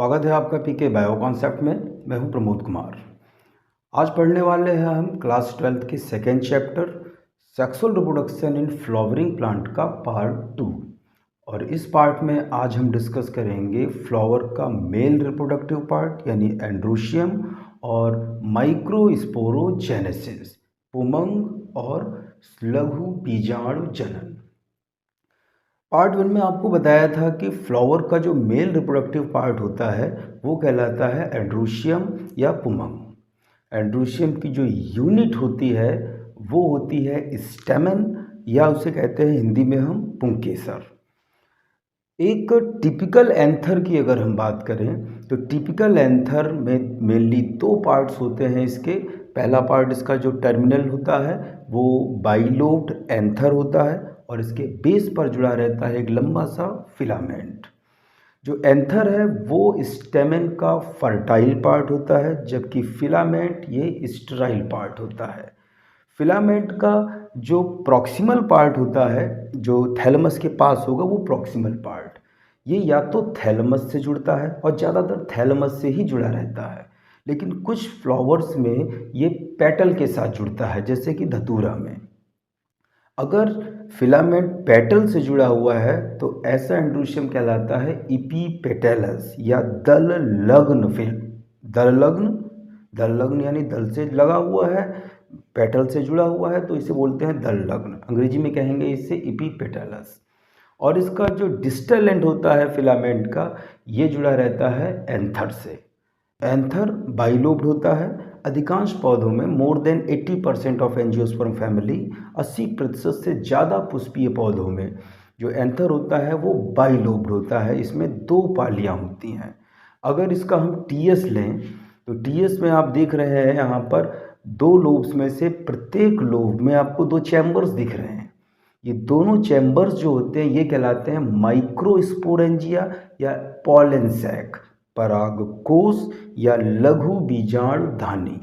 स्वागत है आपका पीके बायो कॉन्सेप्ट में। मैं हूं प्रमोद कुमार। आज पढ़ने वाले हैं हम क्लास 12th के second chapter sexual reproduction in flowering plant का पार्ट 2। और इस पार्ट में आज हम डिस्कस करेंगे फ्लावर का मेल रिप्रोडक्टिव पार्ट यानी एंड्रोशियम और माइक्रोस्पोरोजेनेसिस पुमंग और लघु बीजाणु जनन। पार्ट 1 में आपको बताया था कि फ्लावर का जो मेल रिप्रोडक्टिव पार्ट होता है वो कहलाता है एंड्रोशियम या पुमंग। एंड्रोशियम की जो यूनिट होती है वो होती है स्टेमन या उसे कहते हैं हिंदी में हम पुंकेसर। एक टिपिकल एंथर की अगर हम बात करें तो टिपिकल एंथर में मेनली दो पार्ट्स होते हैं इसके। पहला पार्ट इसका जो टर्मिनल होता है वो बाइलोब्ड एंथर होता है और इसके बेस पर जुड़ा रहता है एक लंबा सा फिलामेंट। जो एंथर है वो स्टेमेन का फर्टाइल पार्ट होता है जबकि फिलामेंट ये स्टेराइल पार्ट होता है। फिलामेंट का जो प्रॉक्सिमल पार्ट होता है जो थैलेमस के पास होगा वो प्रॉक्सिमल पार्ट ये या तो थैलेमस से जुड़ता है और ज़्यादातर थैलेमस से ही जुड़ा रहता है, लेकिन कुछ फ्लावर्स में ये पेटल के साथ जुड़ता है जैसे कि धतूरा में। अगर फिलामेंट पेटल से जुड़ा हुआ है तो ऐसा एंड्रोशियम कहलाता है इपीपेटलस या दल लग्न यानी दल से लगा हुआ है, पेटल से जुड़ा हुआ है तो इसे बोलते हैं दल लग्न। अंग्रेजी में कहेंगे इसे इपीपेटलस। और इसका जो डिस्टल एंड होता है फिलामेंट का ये जुड़ा रहता है एंथर से। एंथर बाइलोब्ड होता है। अधिकांश पौधों में more than 80% of angiosperm family 80% से ज़्यादा पुष्पीय पौधों में जो एंथर होता है वो बाइलोब्ड होता है। इसमें दो पालियाँ होती हैं। अगर इसका हम टीएस लें तो टीएस में आप देख रहे हैं यहाँ पर दो लोब्स में से प्रत्येक लोब में आपको दो चैम्बर्स दिख रहे हैं। ये दोनों चैम्बर्स जो होते हैं ये कहलाते हैं माइक्रोस्पोरेंजिया या पॉलन सैक परागकोश या लघु बीजाणुधानी।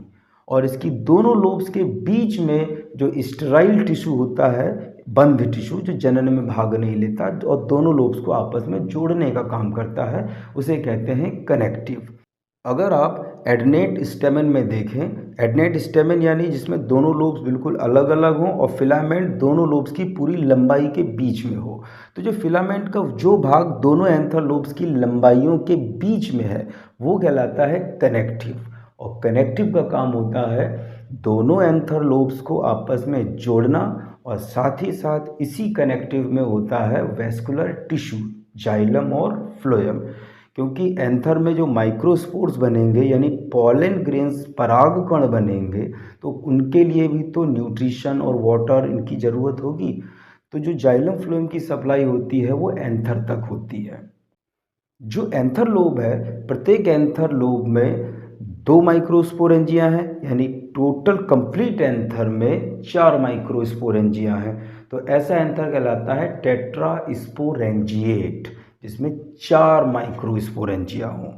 और इसकी दोनों लोब्स के बीच में जो स्टेराइल टिश्यू होता है, बंध टिश्यू जो जनन में भाग नहीं लेता और दोनों लोब्स को आपस में जोड़ने का काम करता है, उसे कहते हैं कनेक्टिव। अगर आप एडनेट स्टेमन में देखें, एडनेट स्टेमन यानी जिसमें दोनों लोब्स बिल्कुल अलग अलग हों और फिलामेंट दोनों लोब्स की पूरी लंबाई के बीच में हो, तो जो फिलामेंट का जो भाग दोनों एंथर लोब्स की लंबाइयों के बीच में है वो कहलाता है कनेक्टिव। और कनेक्टिव का काम होता है दोनों एंथर लोब्स को आपस में जोड़ना और साथ ही साथ इसी कनेक्टिव में होता है वेस्कुलर टिश्यू जाइलम और फ्लोएम। क्योंकि एंथर में जो माइक्रोस्पोर्स बनेंगे यानी पॉलन ग्रेन्स परागकण बनेंगे तो उनके लिए भी तो न्यूट्रिशन और वाटर इनकी ज़रूरत होगी। तो जो जाइलम फ्लोएम की सप्लाई होती है वो एंथर तक होती है। जो एंथर लोब है प्रत्येक एंथर लोब में दो माइक्रोस्पोरेंजिया हैं यानी टोटल कंप्लीट एंथर में 4 माइक्रोस्पोरेंजिया हैं। तो ऐसा एंथर कहलाता है टेट्रास्पोरेंजिएट जिसमें 4 माइक्रोस्पोरेंजिया हों।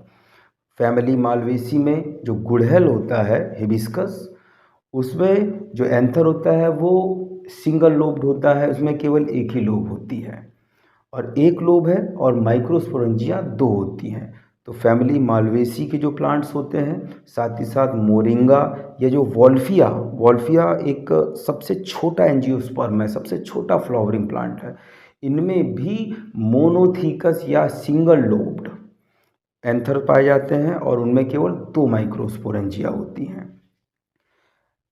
फैमिली मालवेसी में जो गुड़हल होता है हिबिस्कस, उसमें जो एंथर होता है वो सिंगल लोब्ड होता है, उसमें केवल एक ही लोब होती है और एक लोब है और माइक्रोस्पोरेंजिया 2 होती हैं। तो फैमिली मालवेसी के जो प्लांट्स होते हैं, साथ ही साथ मोरिंगा या जो वॉल्फिया एक सबसे छोटा एंजियोस्पर्म है, सबसे छोटा फ्लावरिंग प्लांट है, इनमें भी मोनोथीकस या सिंगल लोब्ड एंथर पाए जाते हैं और उनमें केवल 2 माइक्रोस्पोरेंजिया होती हैं।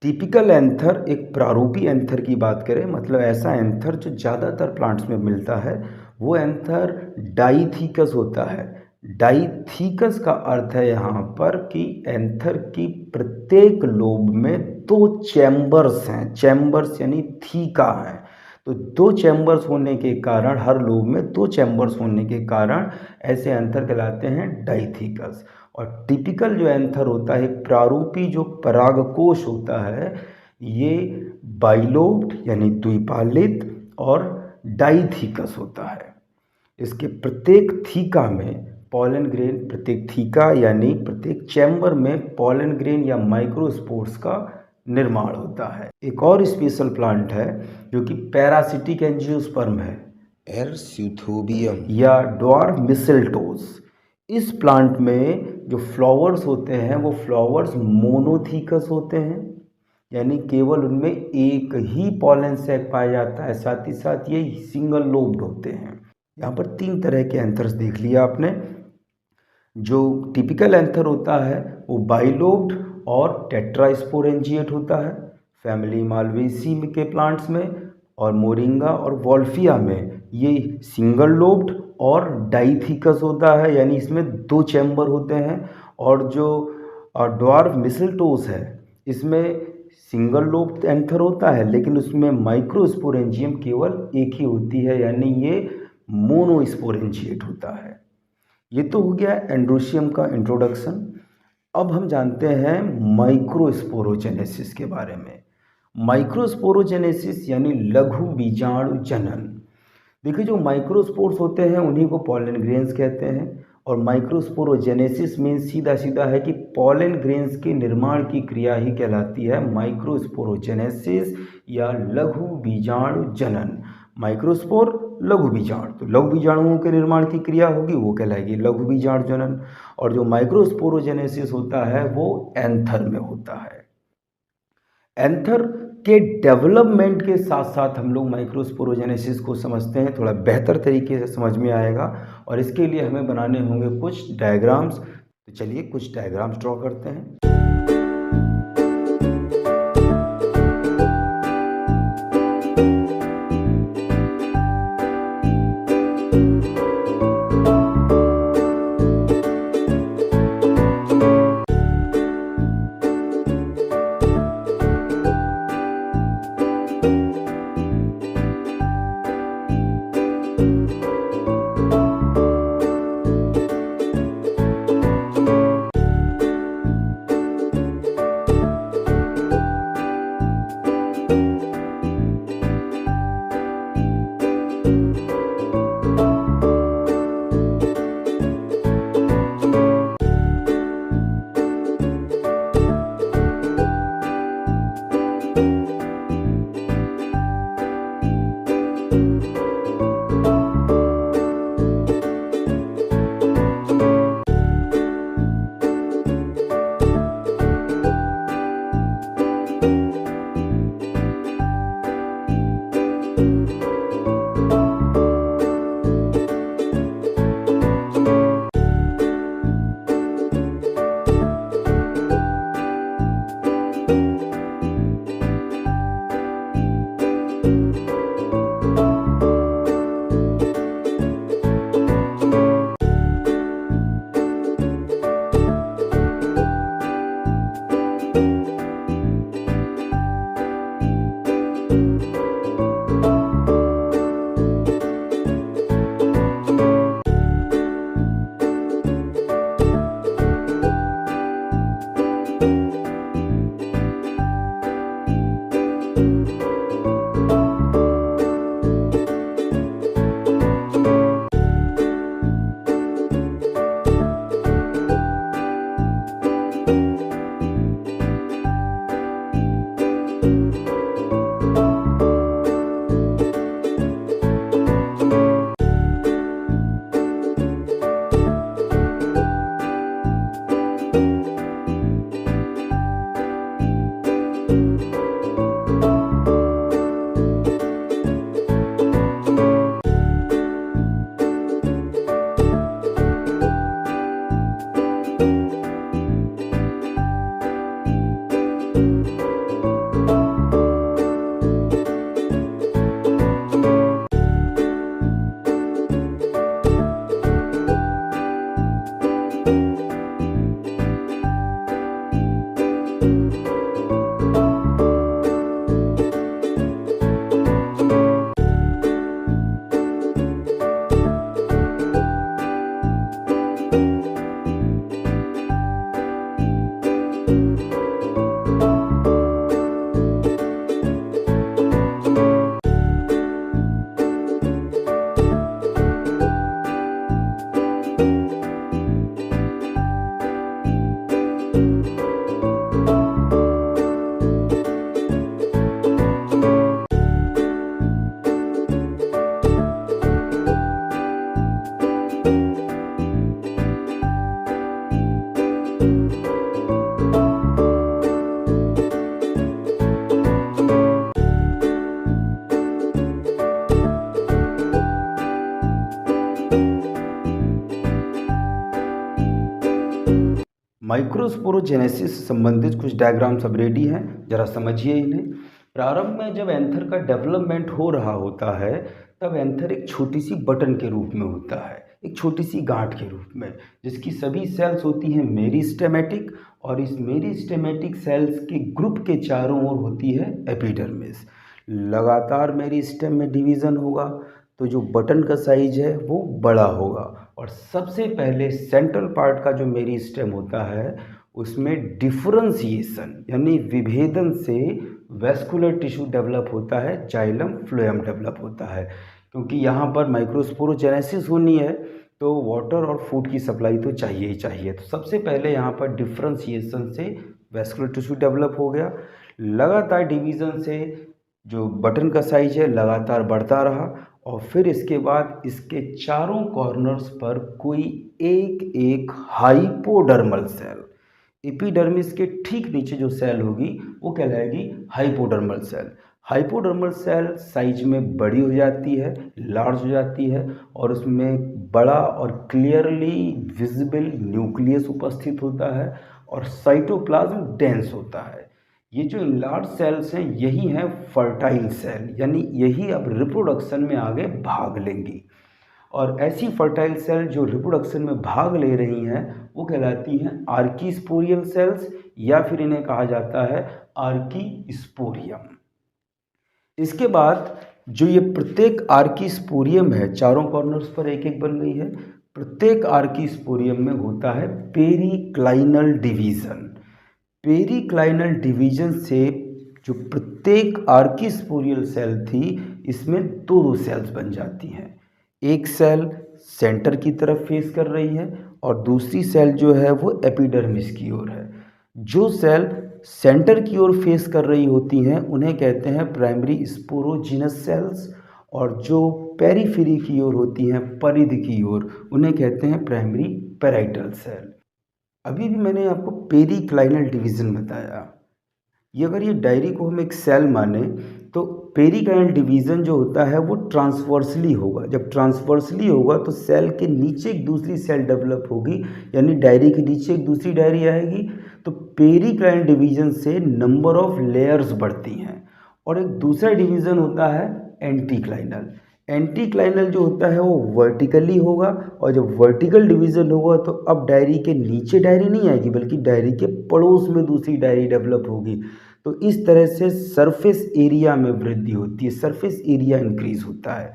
टिपिकल एंथर एक प्रारूपी एंथर की बात करें, मतलब ऐसा एंथर जो ज़्यादातर प्लांट्स में मिलता है, वो एंथर डाइथीकस होता है। डाइथीकस का अर्थ है यहाँ पर कि एंथर की प्रत्येक लोब में 2 चैम्बर्स हैं, चैम्बर्स यानी थीका हैं। तो 2 चैम्बर्स होने के कारण, हर लोब में 2 चैम्बर्स होने के कारण ऐसे एंथर कहलाते हैं डाइथीकस। और टिपिकल जो एंथर होता है, प्रारूपी जो परागकोश होता है, ये बाइलोब्ड यानी द्विपालित और डाइथीकस होता है। इसके प्रत्येक थीका में पॉलन ग्रेन, प्रत्येक थीका यानी प्रत्येक चैम्बर में पॉलन ग्रेन या माइक्रोस्पोर्स का निर्माण होता है। एक और स्पेशल प्लांट है जो कि पैरासिटिक एंजियोस्पर्म है, एरस्यूथोबियम या ड्वार्फ मिसलटोस। इस प्लांट में जो फ्लावर्स होते हैं वो फ्लावर्स मोनोथीकस होते हैं, यानी केवल उनमें एक ही पॉलन सैक पाया जाता है, साथ ही साथ ये सिंगल लोब्ड होते हैं। यहाँ पर 3 तरह के एंथर्स देख लिया आपने। जो टिपिकल एंथर होता है वो बाइलोब्ड और टेट्रास्पोरेंजिएट होता है फैमिली मालवेसी के प्लांट्स में, और मोरिंगा और वॉल्फिया में ये सिंगल लोब्ड और डाइथिकस होता है, यानी इसमें 2 चैम्बर होते हैं। और जो ड्वार्फ मिसलटोस है इसमें सिंगल लोब्ड एंथर होता है, लेकिन उसमें माइक्रोस्पोरेंजियम केवल एक ही होती है, यानी ये मोनोस्पोरेंजिएट होता है। ये तो हो गया एंड्रोशियम का इंट्रोडक्शन। अब हम जानते हैं माइक्रोस्पोरोजेनेसिस के बारे में। माइक्रोस्पोरोजेनेसिस यानी लघु बीजाणु जनन। देखिए, जो माइक्रोस्पोर्स होते हैं उन्हीं को पॉलन ग्रेन्स कहते हैं, और माइक्रोस्पोरोजेनेसिस मीन्स सीधा सीधा है कि पॉलन ग्रेन्स के निर्माण की क्रिया ही कहलाती है माइक्रोस्पोरोजेनेसिस या लघु बीजाणु जनन। माइक्रोस्पोर लघु बीजाणु, तो लघु बीजाणुओं के निर्माण की क्रिया होगी वो कहलाएगी लघु बीजाणु जनन। और जो माइक्रोस्पोरोजेनेसिस होता है वो एंथर में होता है। एंथर के डेवलपमेंट के साथ साथ हम लोग माइक्रोस्पोरोजेनेसिस को समझते हैं, थोड़ा बेहतर तरीके से समझ में आएगा, और इसके लिए हमें बनाने होंगे कुछ डायग्राम्स। तो चलिए कुछ डायग्राम्स ड्रॉ करते हैं। माइक्रोस्पोरोजेनेसिस से संबंधित कुछ डायग्राम्स अब रेडी हैं, जरा समझिए इन्हें। प्रारंभ में जब एंथर का डेवलपमेंट हो रहा होता है तब एंथर एक छोटी सी बटन के रूप में होता है, एक छोटी सी गांठ के रूप में, जिसकी सभी सेल्स होती हैं मेरिस्टेमेटिक, और इस मेरिस्टेमेटिक सेल्स के ग्रुप के चारों ओर होती है एपिडर्मिस। लगातार मेरिस्टेम में डिवीज़न होगा तो जो बटन का साइज है वो बड़ा होगा, और सबसे पहले सेंट्रल पार्ट का जो मेरिस्टेम होता है उसमें डिफरेंशिएशन यानी विभेदन से वैस्कुलर टिश्यू डेवलप होता है, जाइलम फ्लोएम डेवलप होता है। क्योंकि यहाँ पर माइक्रोस्पोरोजेनेसिस होनी है तो वाटर और फूड की सप्लाई तो चाहिए ही चाहिए, तो सबसे पहले यहाँ पर डिफरेंशिएशन से वैस्कुलर टिश्यू डेवलप हो गया। लगातार डिवीज़न से जो बटन का साइज है लगातार बढ़ता रहा, और फिर इसके बाद इसके चारों कॉर्नर्स पर कोई एक एक हाइपोडर्मल सेल, एपिडर्मिस के ठीक नीचे जो सेल होगी वो कहलाएगी hypodermal cell. Hypodermal cell size में बड़ी हो जाती है, लार्ज हो जाती है, और उसमें बड़ा और क्लियरली विजिबल न्यूक्लियस उपस्थित होता है, और साइटोप्लाज्म डेंस होता है। ये जो लार्ज सेल्स हैं यही हैं फर्टाइल सेल, यानी यही अब रिप्रोडक्शन में आगे भाग लेंगी। और ऐसी फर्टाइल सेल जो रिप्रोडक्शन में भाग ले रही हैं वो कहलाती हैं आर्कीस्पोरियल सेल्स, या फिर इन्हें कहा जाता है आर्कीस्पोरियम। इसके बाद जो ये प्रत्येक आर्कीस्पोरियम है, चारों कॉर्नर्स पर एक एक बन गई है, प्रत्येक आर्कीस्पोरियम में होता है पेरिक्लाइनल डिवीज़न। पेरिक्लाइनल डिवीज़न से जो प्रत्येक आर्कीस्पोरियल सेल थी इसमें दो दो सेल्स बन जाती हैं। एक सेल सेंटर की तरफ फेस कर रही है और दूसरी सेल जो है वो एपिडर्मिस की ओर है। जो सेल सेंटर की ओर फेस कर रही होती हैं उन्हें कहते हैं प्राइमरी स्पोरोजिनस सेल्स, और जो पेरीफेरी की ओर होती हैं, परिध की ओर, उन्हें कहते हैं प्राइमरी पैराइटल सेल। अभी भी मैंने आपको पेरिक्लाइनल डिवीज़न बताया। ये अगर ये डायरी को हम एक सेल माने तो पेरिक्लाइनल डिवीज़न जो होता है वो ट्रांसवर्सली होगा। जब ट्रांसवर्सली होगा तो सेल के नीचे एक दूसरी सेल डेवलप होगी, यानी डायरी के नीचे एक दूसरी डायरी आएगी। तो पेरिक्लाइनल डिवीज़न से नंबर ऑफ लेयर्स बढ़ती हैं। और एक दूसरा डिवीज़न होता है एंटीक्लाइनल। एंटीक्लाइनल जो होता है वो वर्टिकली होगा, और जब वर्टिकल डिवीज़न होगा तो अब डायरी के नीचे डायरी नहीं आएगी बल्कि डायरी के पड़ोस में दूसरी डायरी डेवलप होगी। तो इस तरह से सरफेस एरिया में वृद्धि होती है, सरफेस एरिया इंक्रीज होता है।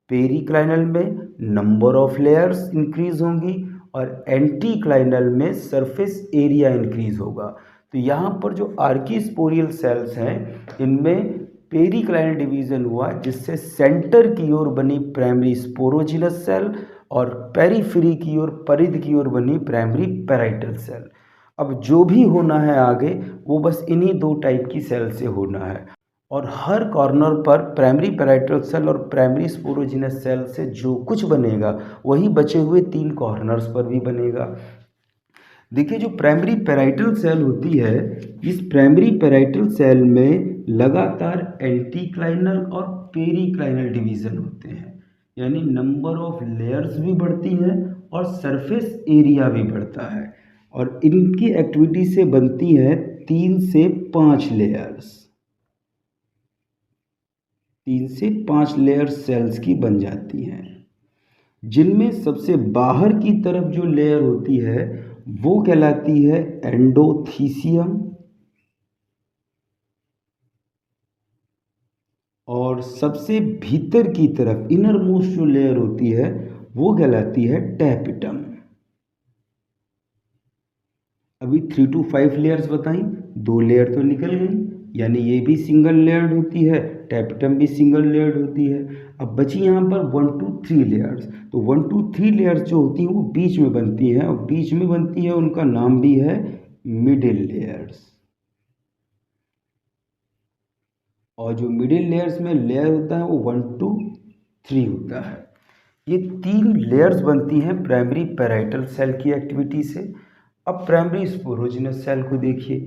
पेरिक्लाइनल में नंबर ऑफ लेयर्स इंक्रीज होंगी और एंटीक्लाइनल में सरफेस एरिया इंक्रीज होगा। तो यहाँ पर जो आर्कीस्पोरियल सेल्स हैं इनमें पेरिक्लाइनल डिवीज़न हुआ, जिससे सेंटर की ओर बनी प्राइमरी स्पोरोजिनस सेल और पेरीफेरी की ओर, परिध की ओर बनी प्राइमरी पैराइटल सेल। अब जो भी होना है आगे वो बस इन्हीं दो टाइप की सेल से होना है, और हर कॉर्नर पर प्राइमरी पैराइटल सेल और प्राइमरी स्पोरोजिनस सेल से जो कुछ बनेगा वही बचे हुए तीन कॉर्नर्स पर भी बनेगा। देखिए, जो प्राइमरी पैराइटल सेल होती है, इस प्राइमरी पैराइटल सेल में लगातार एंटीक्लाइनल और पेरिक्लाइनल डिवीज़न होते हैं, यानी नंबर ऑफ लेयर्स भी बढ़ती हैं और सरफेस एरिया भी बढ़ता है, और इनकी एक्टिविटी से बनती है 3 से 5 लेयर्स। 3 से 5 लेयर्स सेल्स की बन जाती हैं, जिनमें सबसे बाहर की तरफ जो लेयर होती है वो कहलाती है एंडोथीसियम, और सबसे भीतर की तरफ इनर मोस्ट जो लेयर होती है वो कहलाती है टैपिटम। अभी 3 to 5 लेयर्स बताई, 2 लेयर तो निकल गई, यानी ये भी सिंगल लेयर्ड होती है, टैपिटम भी सिंगल लेयर्ड होती है। अब बची यहाँ पर 1 to 3 लेयर्स। तो 1 to 3 लेयर्स जो होती हैं वो बीच में बनती हैं, और बीच में बनती है उनका नाम भी है मिडिल लेयर्स। और जो मिडिल लेयर्स में लेयर होता है वो 1 to 3 होता है। ये 3 लेयर्स बनती हैं प्राइमरी पैराइटल सेल की एक्टिविटी से। अब प्राइमरी स्पोरोजिनस सेल को देखिए।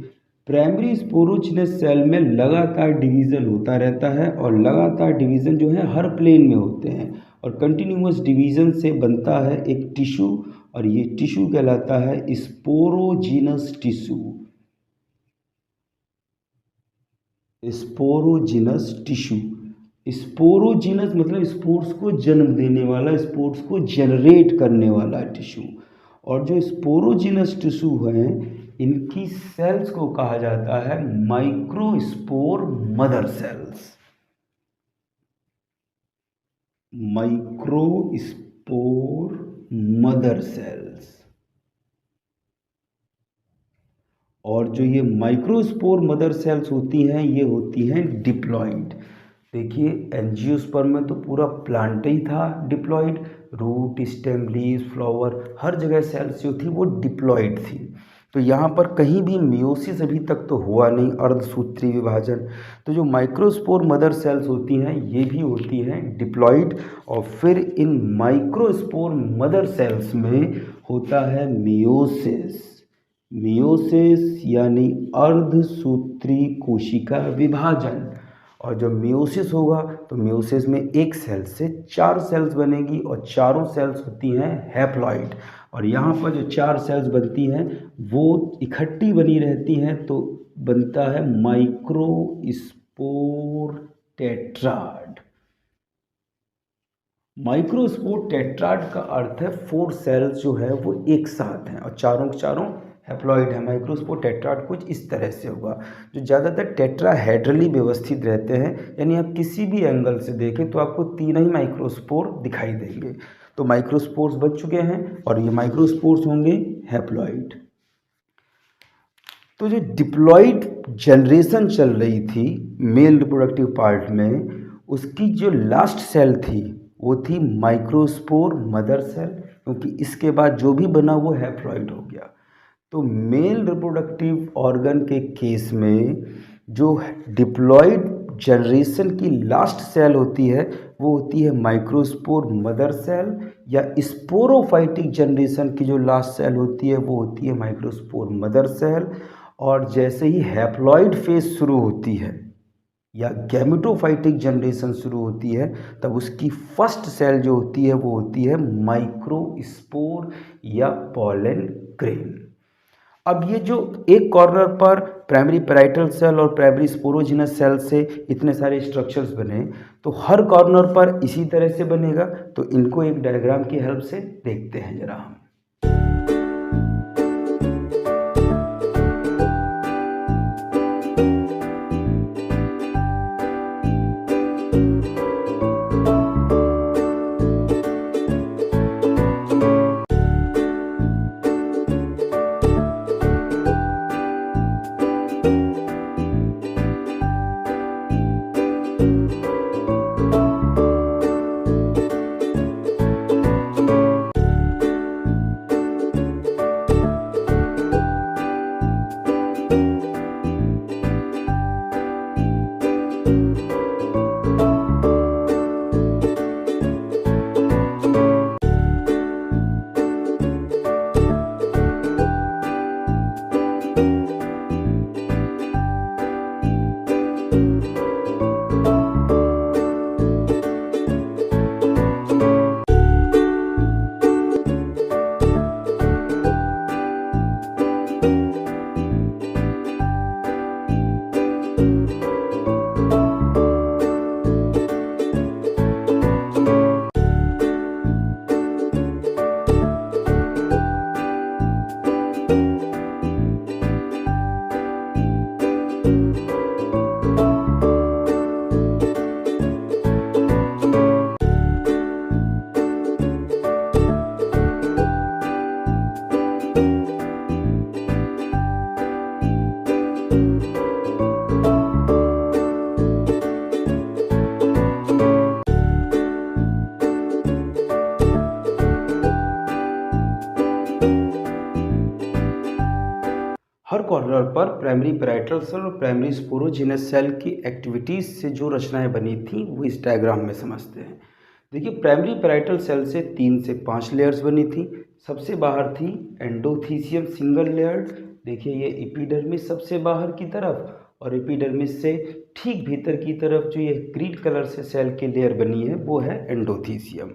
प्राइमरी स्पोरोजिनस सेल में लगातार डिवीज़न होता रहता है, और लगातार डिवीज़न जो है हर प्लेन में होते हैं, और कंटिन्यूअस डिवीज़न से बनता है एक टिश्यू, और ये टिश्यू कहलाता है sporogenous tissue. Sporogenous tissue, sporogenous मतलब स्पोर्स को जन्म देने वाला, स्पोर्स को जनरेट करने वाला टिश्यू। और जो स्पोरोजिनस टिश्यू हैं इनकी सेल्स को कहा जाता है microspore mother cells. Microspore mother cells. और जो ये माइक्रोस्पोर मदर सेल्स होती हैं ये होती हैं डिप्लॉइड। देखिए एंजियोस्पर्म में तो पूरा प्लांट ही था diploid, root, stem, leaves, flower, हर जगह सेल्स जो थी वो डिप्लॉइड थी। तो यहाँ पर कहीं भी मियोसिस अभी तक तो हुआ नहीं, अर्धसूत्री विभाजन। तो जो माइक्रोस्पोर मदर सेल्स होती हैं ये भी होती हैं डिप्लॉइड। और फिर इन माइक्रोस्पोर मदर सेल्स में होता है मियोसिस। मियोसिस यानी अर्धसूत्री कोशिका विभाजन। और जब मियोसिस होगा तो मियोसिस में एक सेल से 4 सेल्स बनेगी और चारों सेल्स होती हैं हैप्लॉइड। और यहाँ पर जो 4 सेल्स बनती हैं वो इकट्ठी बनी रहती हैं तो बनता है माइक्रोस्पोर टेट्राड। माइक्रोस्पोर टेट्राड का अर्थ है 4 सेल्स जो है वो एक साथ हैं और चारों के चारों हैप्लॉइड है। माइक्रोस्पोर टेट्राड कुछ इस तरह से होगा, जो ज़्यादातर टेट्राहेड्रली व्यवस्थित रहते हैं, यानी आप किसी भी एंगल से देखें तो आपको 3 ही माइक्रोस्पोर दिखाई देंगे। तो माइक्रोस्पोर्स बच चुके हैं और ये माइक्रोस्पोर्स होंगे हैप्लॉइड। तो जो डिप्लॉइड जनरेशन चल रही थी मेल रिप्रोडक्टिव पार्ट में, उसकी जो लास्ट सेल थी वो थी माइक्रोस्पोर मदर सेल, क्योंकि इसके बाद जो भी बना वो हैप्लॉइड हो गया। तो मेल रिप्रोडक्टिव ऑर्गन के केस में जो डिप्लॉइड जनरेशन की लास्ट सेल होती है वो होती है माइक्रोस्पोर मदर सेल, या स्पोरोफाइटिक जनरेशन की जो लास्ट सेल होती है वो होती है माइक्रोस्पोर मदर सेल। और जैसे ही हैप्लॉइड फेज शुरू होती है या गैमेटोफाइटिक जनरेशन शुरू होती है तब उसकी फर्स्ट सेल जो होती है वो होती है माइक्रोस्पोर या पॉलन ग्रेन। अब ये जो एक कॉर्नर पर प्राइमरी पैराइटल सेल और प्राइमरी स्पोरोजिनस सेल से इतने सारे स्ट्रक्चर्स बने, तो हर कॉर्नर पर इसी तरह से बनेगा। तो इनको एक डायग्राम की हेल्प से देखते हैं जरा हम। हर कॉर्नर पर प्राइमरी पैराइटल सेल और प्राइमरी स्पोरोजिनस सेल की एक्टिविटीज़ से जो रचनाएं बनी थी वो इस डायग्राम में समझते हैं। देखिए प्राइमरी पैराइटल सेल से 3 से 5 लेयर्स बनी थी। सबसे बाहर थी एंडोथीसियम सिंगल लेयर्ड। देखिए ये एपिडर्मिस सबसे बाहर की तरफ, और एपिडर्मिस से ठीक भीतर की तरफ जो ये ग्रीन कलर से सेल की लेयर बनी है वो है एंडोथीसियम।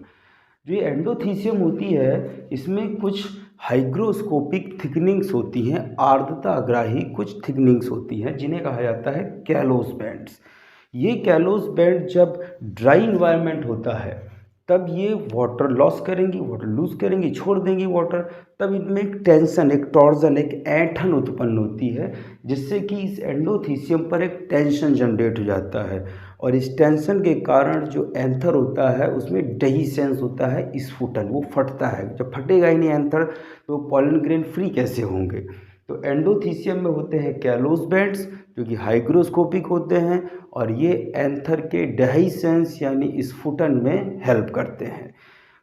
जो ये एंडोथीसियम होती है इसमें कुछ हाइग्रोस्कोपिक थिकनिंग्स होती हैं, आर्द्रताग्राही कुछ थिकनिंग्स होती हैं जिन्हें कहा जाता है कैलोस बैंड्स। ये कैलोस बैंड जब ड्राई इन्वायरमेंट होता है तब ये वाटर लॉस करेंगी, वाटर लूज करेंगी, छोड़ देंगी वाटर, तब इनमें एक टेंशन, एक टॉर्जन, एक ऐंठन उत्पन्न होती है जिससे कि इस एंडोथीसियम पर एक टेंशन जनरेट हो जाता है और इस टेंशन के कारण जो एंथर होता है उसमें डेहिसेंस होता है, स्फुटन, वो फटता है। जब फटेगा ही नहीं एंथर तो पॉलन ग्रेन फ्री कैसे होंगे। तो एंडोथीसियम में होते हैं कैलोस बैंड्स जो कि हाइग्रोस्कोपिक होते हैं और ये एंथर के डेहिसेंस यानी स्फुटन में हेल्प करते हैं।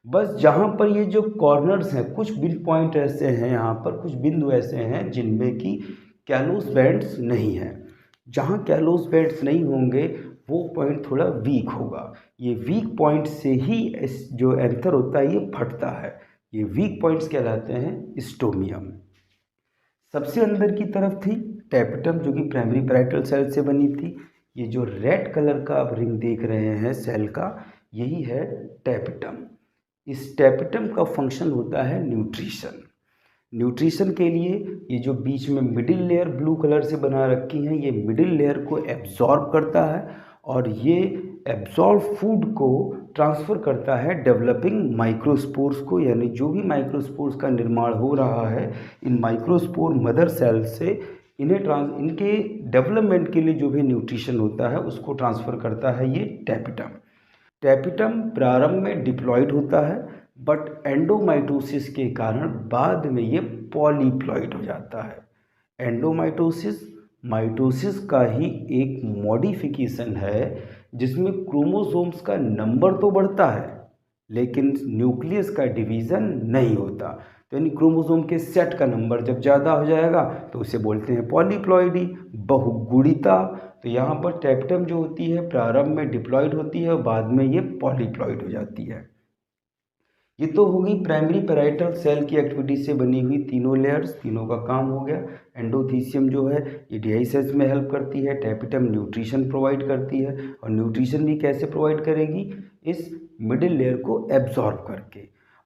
बस जहाँ पर ये जो कॉर्नर्स हैं, कुछ बिंदु पॉइंट ऐसे हैं, यहाँ पर कुछ बिंदु ऐसे हैं जिनमें कि कैलोस बैंड्स नहीं हैं। जहाँ कैलोस बैंड्स नहीं होंगे वो पॉइंट थोड़ा वीक होगा। ये वीक पॉइंट से ही जो एंथर होता है ये फटता है। ये वीक पॉइंट्स कहलाते हैं स्टोमियम। सबसे अंदर की तरफ थी टैपेटम जो कि प्राइमरी पैराइटल सेल से बनी थी। ये जो रेड कलर का आप रिंग देख रहे हैं सेल का, यही है टैपेटम। इस टैपेटम का फंक्शन होता है न्यूट्रिशन। न्यूट्रिशन के लिए ये जो बीच में मिडिल लेयर ब्लू कलर से बना रखी हैं, ये मिडिल लेयर को एब्जॉर्ब करता है और ये एब्जॉर्ब फूड को ट्रांसफ़र करता है डेवलपिंग माइक्रोस्पोर्स को, यानी जो भी माइक्रोस्पोर्स का निर्माण हो रहा है इन माइक्रोस्पोर मदर सेल से इनके डेवलपमेंट के लिए जो भी न्यूट्रिशन होता है उसको ट्रांसफ़र करता है ये टैपेटम। टैपेटम प्रारंभ में डिप्लॉइड होता है बट एंडोमाइटोसिस के कारण बाद में ये पॉलीप्लॉइड हो जाता है। एंडोमाइटोसिस माइटोसिस का ही एक मॉडिफिकेशन है जिसमें क्रोमोसोम्स का नंबर तो बढ़ता है लेकिन न्यूक्लियस का डिवीज़न नहीं होता। तो यानी क्रोमोसोम के सेट का नंबर जब ज़्यादा हो जाएगा तो उसे बोलते हैं पॉलीप्लॉइडी, बहुगुणिता। तो यहाँ पर टैपेटम जो होती है प्रारंभ में डिप्लॉइड होती है और बाद में ये पॉलीप्लॉइड हो जाती है। ये तो होगी प्राइमरी पैराइटल सेल की एक्टिविटी से बनी हुई तीनों लेयर्स, तीनों का काम हो गया। एंडोथीसियम जो है ये डेहिसेंस में हेल्प करती है, टैपेटम न्यूट्रिशन प्रोवाइड करती है और न्यूट्रिशन भी कैसे प्रोवाइड करेगी, इस मिडिल लेयर को एब्जॉर्ब करके।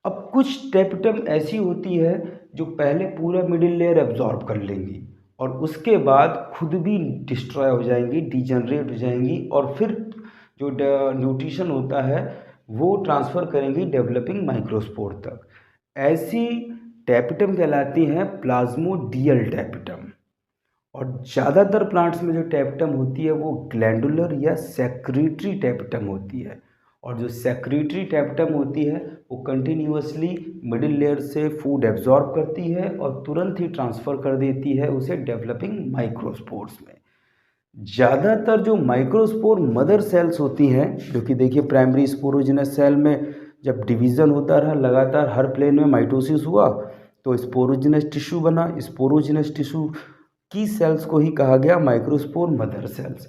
अब कुछ टैपेटम ऐसी होती है जो पहले पूरा मिडिल लेयर एब्जॉर्ब कर लेंगी और उसके बाद खुद भी डिस्ट्रॉय हो जाएंगी, डिजनरेट हो जाएंगी और फिर जो न्यूट्रिशन होता है वो ट्रांसफ़र करेंगी डेवलपिंग माइक्रोस्पोर तक। ऐसी टैपेटम कहलाती हैं प्लाज्मोडियल टैपेटम। और ज़्यादातर प्लांट्स में जो टैपेटम होती है वो ग्लैंडुलर या सेक्रेटरी टैपेटम होती है और जो सेक्रेटरी टैपेटम होती है वो कंटिन्यूअसली मिडिल लेयर से फूड एब्जॉर्ब करती है और तुरंत ही ट्रांसफ़र कर देती है उसे डेवलपिंग माइक्रोस्पोर्स में। ज़्यादातर जो माइक्रोस्पोर मदर सेल्स होती हैं जो कि देखिए प्राइमरी स्पोरोजिनस सेल में जब डिवीज़न होता रहा लगातार हर प्लेन में माइटोसिस हुआ तो स्पोरोजिनस टिश्यू बना। स्पोरोजिनस टिश्यू की सेल्स को ही कहा गया माइक्रोस्पोर मदर सेल्स।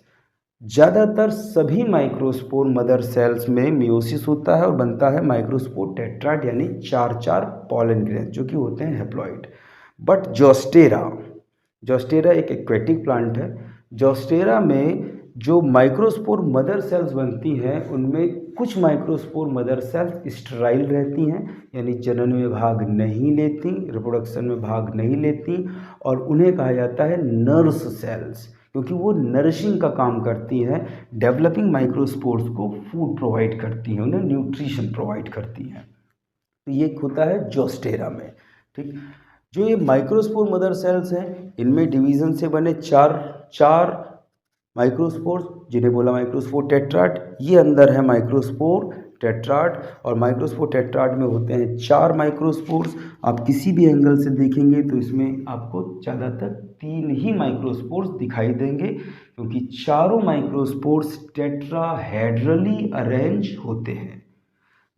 ज़्यादातर सभी माइक्रोस्पोर मदर सेल्स में मियोसिस होता है और बनता है माइक्रोस्पोर टेट्राड यानी 4 पॉलन ग्रेन जो कि होते हैं हैप्लॉइड। बट जोस्टेरा एक एक्वेटिक प्लांट है। जोस्टेरा में जो माइक्रोस्पोर मदर सेल्स बनती हैं उनमें कुछ माइक्रोस्पोर मदर सेल्स स्टेराइल रहती हैं यानी जनन में भाग नहीं लेती, रिप्रोडक्शन में भाग नहीं लेती और उन्हें कहा जाता है नर्स सेल्स क्योंकि वो नरिशिंग का काम करती हैं, डेवलपिंग माइक्रोस्पोर्स को फूड प्रोवाइड करती हैं, उन्हें न्यूट्रिशन प्रोवाइड करती हैं। तो ये होता है जोस्टेरा में। ठीक, जो ये माइक्रोस्पोर मदर सेल्स हैं इनमें डिवीज़न से बने चार माइक्रोस्पोर्स जिन्हें बोला माइक्रोस्पोर टेट्राड। ये अंदर है माइक्रोस्पोर टेट्राड और माइक्रोस्पोर टेट्राड में होते हैं 4 माइक्रोस्पोर्स। आप किसी भी एंगल से देखेंगे तो इसमें आपको ज़्यादातर 3 ही माइक्रोस्पोर्स दिखाई देंगे क्योंकि चारों माइक्रोस्पोर्स टेट्राहेड्रली अरेंज होते हैं।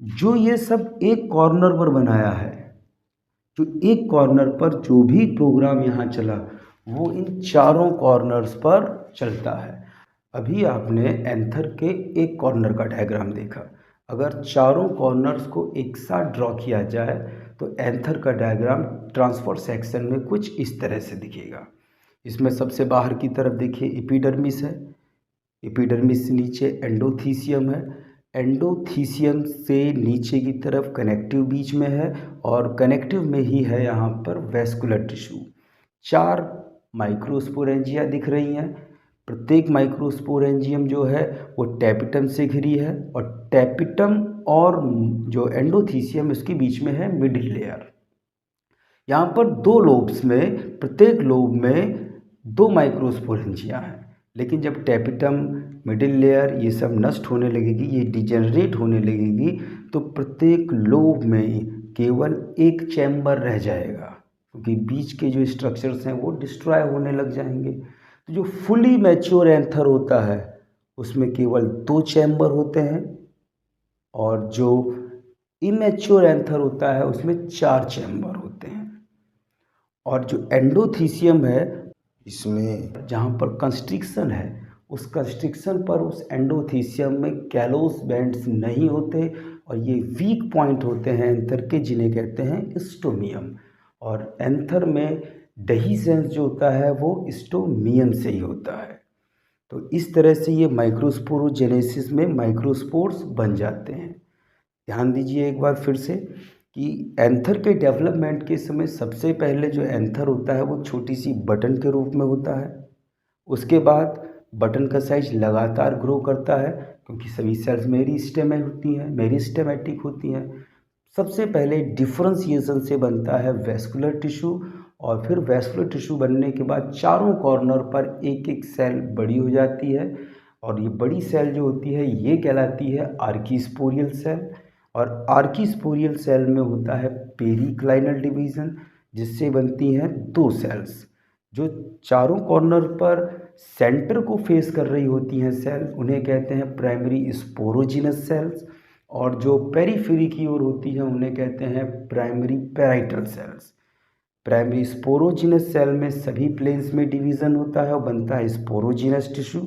जो ये सब एक कॉर्नर पर बनाया है, जो एक कॉर्नर पर जो भी प्रोग्राम यहाँ चला वो इन चारों कॉर्नर्स पर चलता है। अभी आपने एंथर के एक कॉर्नर का डायग्राम देखा। अगर चारों कॉर्नर्स को एक साथ ड्रॉ किया जाए तो एंथर का डायग्राम ट्रांसफर सेक्शन में कुछ इस तरह से दिखेगा। इसमें सबसे बाहर की तरफ देखिए एपिडर्मिस है, एपिडर्मिस से नीचे एंडोथीसियम है, एंडोथीसियम से नीचे की तरफ कनेक्टिव बीच में है और कनेक्टिव में ही है यहाँ पर वैस्कुलर टिश्यू। 4 माइक्रोस्पोरेंजिया दिख रही हैं। प्रत्येक माइक्रोस्पोरेंजियम जो है वो टैपिटम से घिरी है और टैपिटम और जो एंडोथीसियम इसके बीच में है मिडिल लेयर। यहाँ पर 2 लोब्स में, प्रत्येक लोब में 2 माइक्रोस्पोरेंजिया हैं, लेकिन जब टैपिटम, मिडिल लेयर ये सब नष्ट होने लगेगी, ये डिजेनरेट होने लगेगी, तो प्रत्येक लोब में केवल एक चैम्बर रह जाएगा, क्योंकि बीच के जो स्ट्रक्चर्स हैं वो डिस्ट्रॉय होने लग जाएंगे। तो जो फुली मैच्योर एंथर होता है उसमें केवल 2 चैम्बर होते हैं और जो इमेच्योर एंथर होता है उसमें 4 चैम्बर होते हैं। और जो एंडोथीसियम है इसमें जहाँ पर कंस्ट्रिक्शन है, उस कंस्ट्रिक्शन पर उस एंडोथीसियम में कैलोस बैंड्स नहीं होते और ये वीक पॉइंट होते हैं एंथर के, जिन्हें कहते हैं स्टोमियम। और एंथर में डेhiscence जो होता है वो स्टोमियम से ही होता है। तो इस तरह से ये माइक्रोस्पोरोजेनेसिस में माइक्रोस्पोर्स बन जाते हैं। ध्यान दीजिए एक बार फिर से कि एंथर के डेवलपमेंट के समय सबसे पहले जो एंथर होता है वो छोटी सी बटन के रूप में होता है। उसके बाद बटन का साइज लगातार ग्रो करता है, क्योंकि सभी सेल्स मेरिस्टेमेटिक होती हैं। सबसे पहले डिफरेंशिएशन से बनता है वैस्कुलर टिश्यू और फिर वैस्कुलर टिश्यू बनने के बाद चारों कॉर्नर पर एक एक सेल बड़ी हो जाती है और ये बड़ी सेल जो होती है ये कहलाती है आर्कीस्पोरियल सेल। और आर्कीस्पोरियल सेल में होता है पेरिक्लाइनल डिवीज़न, जिससे बनती हैं 2 सेल्स। जो चारों कॉर्नर पर सेंटर को फेस कर रही होती हैं सेल, उन्हें कहते हैं प्राइमरी स्पोरोजिनस सेल्स, और जो पेरीफेरी की ओर होती है उन्हें कहते हैं primary parietal cells. Primary sporogenous cell में सभी प्लेन्स में डिवीज़न होता है और बनता है स्पोरोजिनस टिश्यू।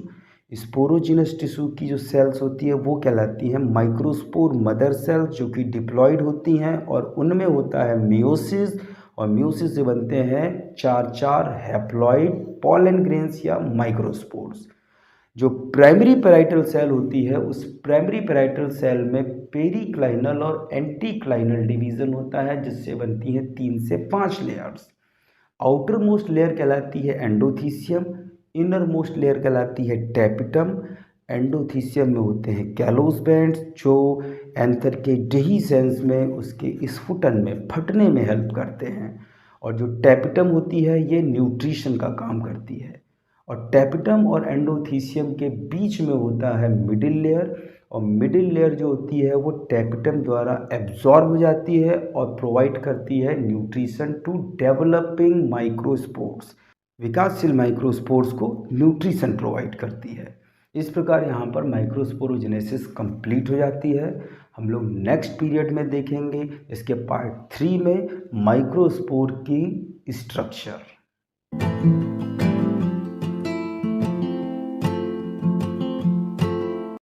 स्पोरोजिनस टिश्यू की जो सेल्स होती है वो कहलाती हैं माइक्रोस्पोर मदर सेल्स, जो कि डिप्लॉयड होती हैं और उनमें होता है मियोसिस, और मियोसिस से बनते हैं 4 हैप्लॉइड पॉलन ग्रेन्स या माइक्रोस्पोर्स। जो प्राइमरी पैराइटल सेल होती है उस प्राइमरी पैराइटल सेल में पेरिक्लाइनल और एंटीक्लाइनल डिवीज़न होता है, जिससे बनती हैं 3 से 5 लेयर्स। आउटर मोस्ट लेयर कहलाती है एंडोथीसियम, इनर मोस्ट लेयर कहलाती है टैपिटम। एंडोथीसियम में होते हैं कैलोस बैंड्स, जो एंथर के डेhiscence में उसके स्फुटन में फटने में हेल्प करते हैं। और जो टैपिटम होती है ये न्यूट्रिशन का काम करती है। और टैपिटम और एंडोथीसियम के बीच में होता है मिडिल लेयर, और मिडिल लेयर जो होती है वो टैपिटम द्वारा एब्जॉर्ब हो जाती है और प्रोवाइड करती है न्यूट्रिशन टू डेवलपिंग माइक्रोस्पोर्स। विकासशील माइक्रोस्पोर्स को न्यूट्रिशन प्रोवाइड करती है। इस प्रकार यहाँ पर माइक्रोस्पोरोजेनेसिस कंप्लीट हो जाती है। हम लोग नेक्स्ट पीरियड में देखेंगे इसके पार्ट 3 में माइक्रोस्पोर की स्ट्रक्चर।